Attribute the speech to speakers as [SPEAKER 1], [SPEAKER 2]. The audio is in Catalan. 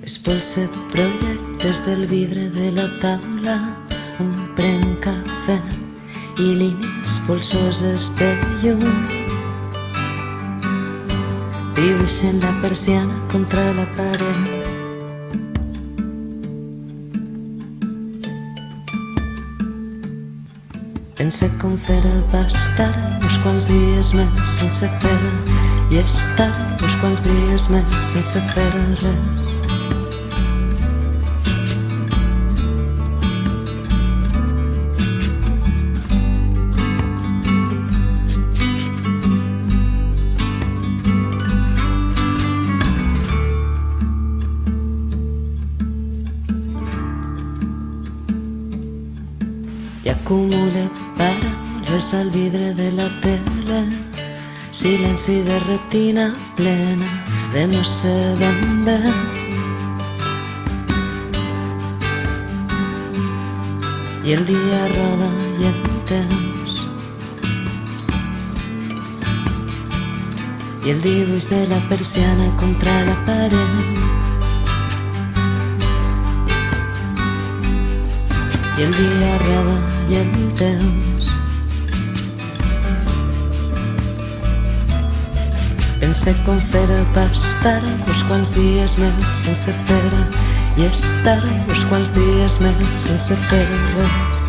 [SPEAKER 1] Expulse projectes del vidre de la taula, un pren cafè i línies polsoses de llum. Dibuixen la persiana contra la paret. Pense com fer-ho va estar uns quants dies més sense fer-ho i estar uns quants dies més sense fer res. I acumula paraules al vidre de la tele, silenci de retina plena de no sé d'on ve. I el dia roda i el temps, i el dibuix de la persiana contra la paret. I el dia roda i el temps. Pense com fer-ho per estar uns quants dies més sense fer-ho i estar uns quants dies més sense fer res.